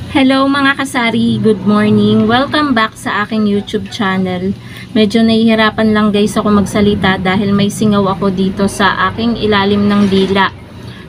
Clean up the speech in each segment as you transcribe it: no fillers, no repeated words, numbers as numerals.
Hello mga kasari, good morning. Welcome back sa aking YouTube channel. Medyo nahihirapan lang guys ako magsalita dahil may singaw ako dito sa aking ilalim ng dila.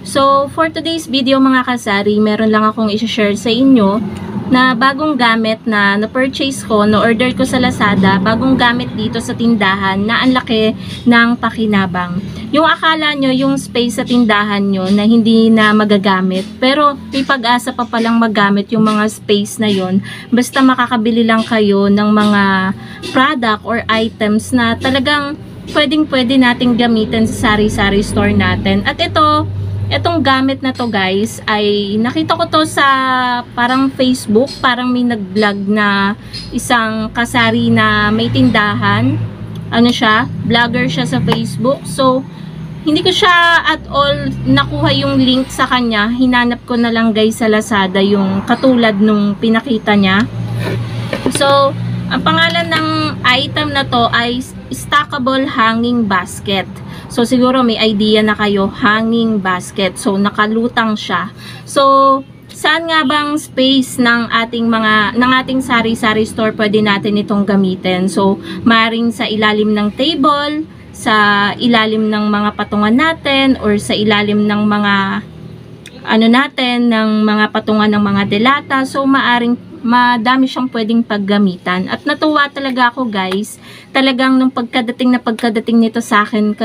So for today's video mga kasari, meron lang akong i-share sa inyo na bagong gamit na na-purchase ko, na-order ko sa Lazada, bagong gamit dito sa tindahan na ang laki ng pakinabang. Yung akala nyo, yung space sa tindahan nyo na hindi na magagamit, pero may pag-asa pa palang magamit yung mga space na yon, basta makakabili lang kayo ng mga product or items na talagang pwedeng-pwede nating gamitin sa sari-sari store natin. At itong gamit na to guys ay nakita ko to sa parang Facebook, parang may nag-vlog na isang kasari na may tindahan. Ano siya? Vlogger siya sa Facebook. So hindi ko siya at all nakuha yung link sa kanya. Hinanap ko na lang guys sa Lazada yung katulad nung pinakita niya. So ang pangalan ng item na to ay stackable hanging basket. So siguro may idea na kayo, hanging basket. So nakalutang siya. So saan nga bang space ng ating sari-sari store pwede natin itong gamitin? So maring sa ilalim ng table, sa ilalim ng mga patungan natin, or sa ilalim ng mga ng mga patungan ng mga delata. So madami siyang pwedeng paggamitan. At natuwa talaga ako guys, talagang nung pagkadating nito sa akin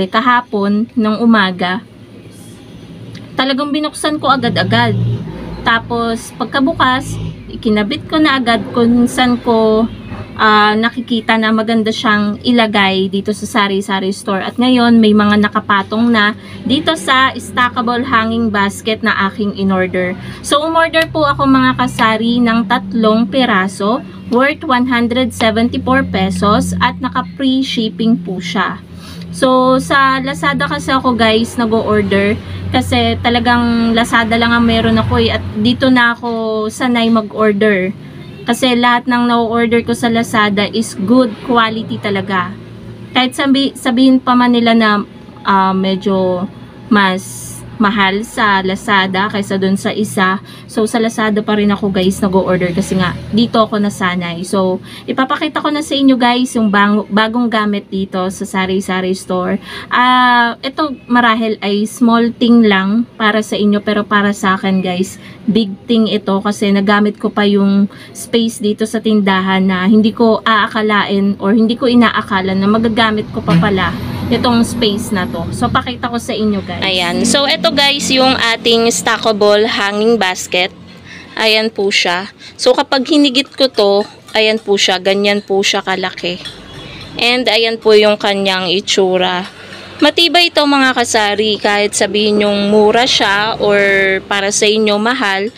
kahapon ng umaga, talagang binuksan ko agad-agad. Tapos pagkabukas, ikinabit ko na agad kung saan ko nakikita na maganda siyang ilagay dito sa sari-sari store. At ngayon may mga nakapatong na dito sa stackable hanging basket na aking in-order. So umorder po ako mga kasari ng 3 piraso worth 174 pesos at naka-free shipping po siya. So sa Lazada kasi ako guys nag-o-order kasi talagang Lazada lang ang meron ako at dito na ako sanay mag-order. Kasi lahat ng na-order ko sa Lazada is good quality talaga. Kahit sabihin pa man nila na medyo mas mahal sa Lazada kaysa dun sa isa. So sa Lazada pa rin ako guys nag-order kasi nga dito ako nasanay. So ipapakita ko na sa inyo guys yung bagong gamit dito sa sari-sari store. Ito marahil ay small thing lang para sa inyo, pero para sa akin guys big thing ito kasi nagamit ko pa yung space dito sa tindahan na hindi ko aakalain or hindi ko inaakala na magagamit ko pa pala itong space na to. So pakita ko sa inyo guys. Ayan. So ito guys yung ating stackable hanging basket. Ayan po siya. So kapag hinigit ko to, ayan po siya. Ganyan po siya kalaki. And ayan po yung kanyang itsura. Matibay ito mga kasari. Kahit sabihin yung mura siya or para sa inyo mahal,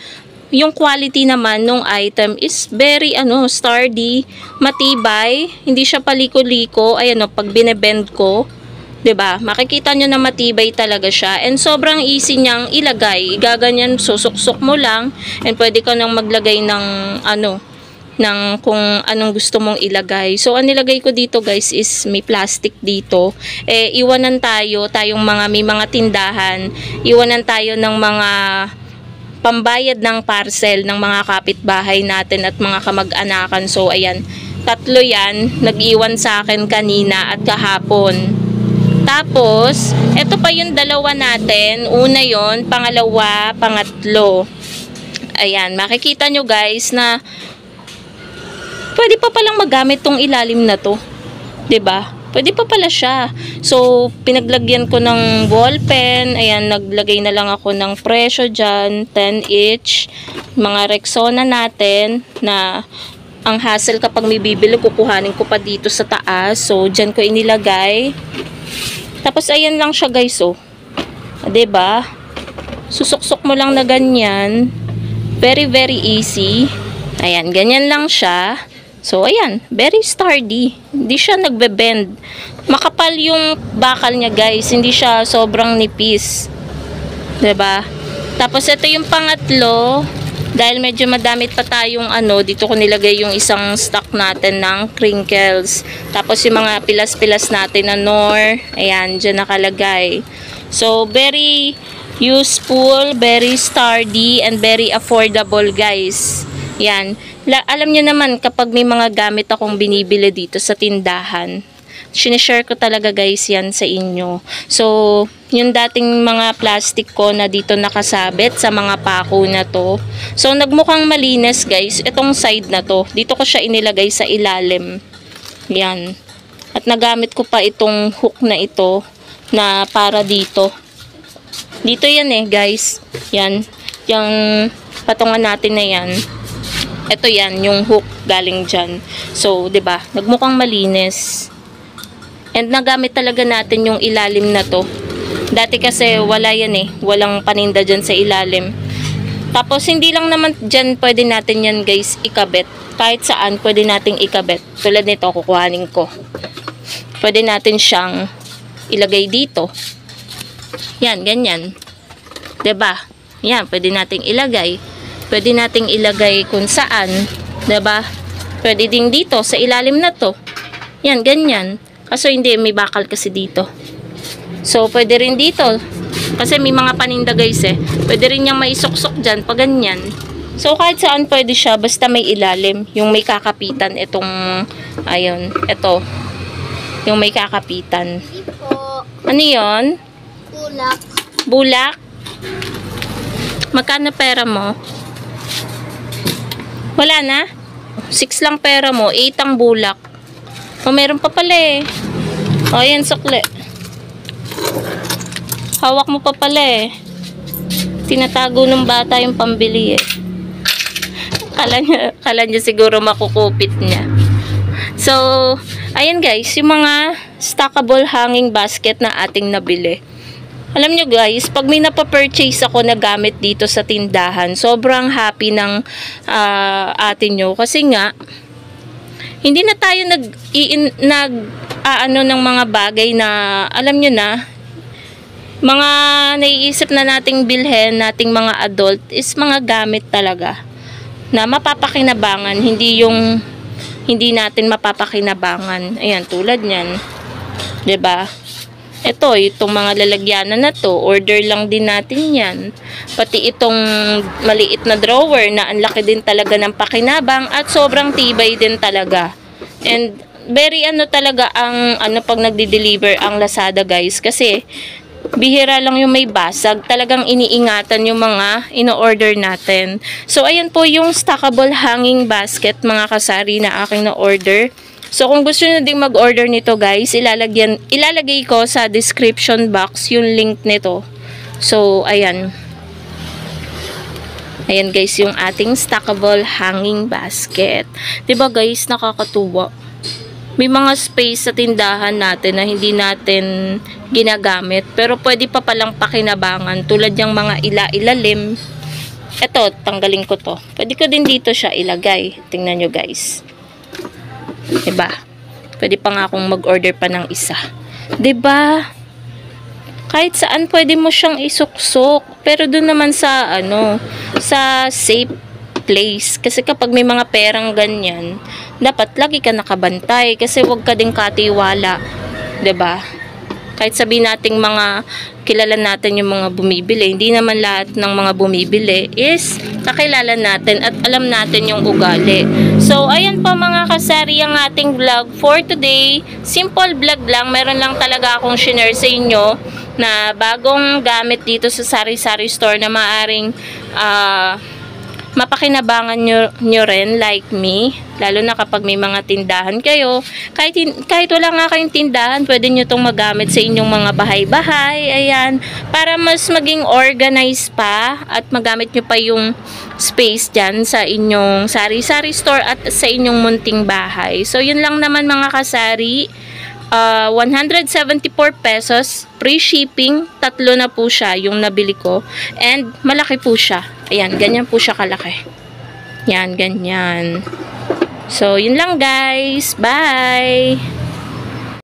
yung quality naman ng item is very sturdy, matibay, hindi siya paliko-liko. Ayan o, pag binebend ko, 'di ba? Makikita nyo na matibay talaga siya. And sobrang easy niyang ilagay. Gaganyan, susuksok mo lang and pwede ka nang maglagay ng ng kung anong gusto mong ilagay. So ang nilagay ko dito guys is may plastic dito. Iwanan tayong may mga tindahan, iwanan tayo ng mga pambayad ng parcel ng mga kapitbahay natin at mga kamag-anakan. So ayan, 3 yan, nag-iwan sa akin kanina at kahapon. Tapos, ito pa yung 2 natin. Una yon, pangalawa, pangatlo. Ayan, makikita nyo guys na pwede pa palang magamit tong ilalim na to. 'Di ba? Pwede pa pala siya. So, pinaglagyan ko ng ball pen. Ayan, naglagay na lang ako ng presyo dyan, 10 each. Mga Rexona natin na ang hassle kapag may bibili, kukuhanin ko pa dito sa taas. So, dyan ko inilagay. Tapos ayan lang siya guys, oh. 'Di ba? Susuksok mo lang na ganyan. Very very easy. Ayan, ganyan lang siya. So ayan, very sturdy. Hindi siya nagbe-bend. Makapal yung bakal niya guys, hindi siya sobrang nipis. 'Di ba? Tapos ito yung pangatlo. Dahil medyo madamit pa tayong dito ko nilagay yung isang stock natin ng crinkles. Tapos yung mga pilas-pilas natin na Knorr, ayan, dyan nakalagay. So, very Useful, very sturdy, and very affordable, guys. Yan. Alam nyo naman, kapag may mga gamit akong binibili dito sa tindahan, sinishare ko talaga guys yan sa inyo. So, yung dating mga plastic ko na dito nakasabit sa mga pako na to. So, nagmukhang malinis guys. Itong side na to. Dito ko siya inilagay sa ilalim. Yan. At nagamit ko pa itong hook na ito na para dito. Dito yan eh guys. Yan. Yung patungan natin na yan. Ito yan, yung hook galing dyan. So, 'di ba? Nagmukhang malinis. And nagamit talaga natin yung ilalim na to. Dati kasi wala yan eh. Walang paninda dyan sa ilalim. Tapos hindi lang naman dyan pwede natin yan guys ikabit. Kahit saan pwede nating ikabit. Tulad nito, kukuhanin ko. Pwede natin siyang ilagay dito. Yan, ganyan. 'Di ba? Yan, pwede nating ilagay. Pwede nating ilagay kung saan. 'Di ba? Pwede ding dito sa ilalim na to. Yan, ganyan. Kaso hindi, may bakal kasi dito. So, pwede rin dito. Kasi may mga paninda guys eh. Pwede rin niyang maisuksok dyan pag ganyan. So, kahit saan pwede siya, basta may ilalim. Yung may kakapitan, itong, ayun, ito. Yung may kakapitan. Ano yun? Bulak. Bulak? Magkano pera mo? Wala na? 6 lang pera mo, 8 ang bulak. O, meron pa pala eh. O, yan, sukli. Hawak mo pa pala eh. Tinatago ng bata yung pambili eh. Kala niya siguro makukupit niya. So, ayan guys, yung mga stackable hanging basket na ating nabili. Alam nyo guys, pag may napapurchase ako na gamit dito sa tindahan, sobrang happy ng atin nyo. Kasi nga, hindi na tayo ano ng mga bagay na, alam nyo na, mga naiisip na nating bilhin, nating mga adult, is mga gamit talaga. Na mapapakinabangan, hindi yung, hindi natin mapapakinabangan. Ayan, tulad nyan. 'Di ba? Ito, itong mga lalagyanan na to, order lang din natin yan. Pati itong maliit na drawer na ang laki din talaga ng pakinabang at sobrang tibay din talaga. And very ano talaga ang pag nagdi-deliver ang Lazada guys, kasi bihira lang yung may basag. Talagang iniingatan yung mga ino-order natin. So, ayan po yung stackable hanging basket mga kasari na aking na-order. So, kung gusto nyo ding mag-order nito guys, ilalagay ko sa description box yung link nito. So, ayan. Ayan guys, yung ating stackable hanging basket. Diba guys, nakakatuwa. May mga space sa tindahan natin na hindi natin ginagamit. Pero pwede pa palang pakinabangan. Tulad yung mga ilalim. Ito, tanggalin ko to. Pwede ko din dito siya ilagay. Tingnan nyo guys. Diba? Pwede pa nga akong mag-order pa ng isa. Diba? Kahit saan pwede mo siyang isuksok. Pero doon naman sa, sa safe place. Kasi kapag may mga perang ganyan, dapat lagi ka nakabantay. Kasi wag ka din katiwala. Diba? Kahit sabihin nating mga kilala natin yung mga bumibili, hindi naman lahat ng mga bumibili is nakilala natin at alam natin yung ugali. So, ayan po mga kasari ang ating vlog for today. Simple vlog lang. Meron lang talaga akong share sa inyo na bagong gamit dito sa sari-sari store na maaring mapakinabangan nyo rin like me, lalo na kapag may mga tindahan kayo. Kahit wala nga kayong tindahan, pwede nyo itong magamit sa inyong mga bahay-bahay, ayan, para mas maging organized pa at magamit nyo pa yung space dyan sa inyong sari-sari store at sa inyong munting bahay. So, yun lang naman mga kasari. 174 pesos, free shipping, 3 na po siya yung nabili ko, and malaki po siya. Ayan, ganyan po siya kalaki. Yan, ganyan. So, yun lang guys. Bye!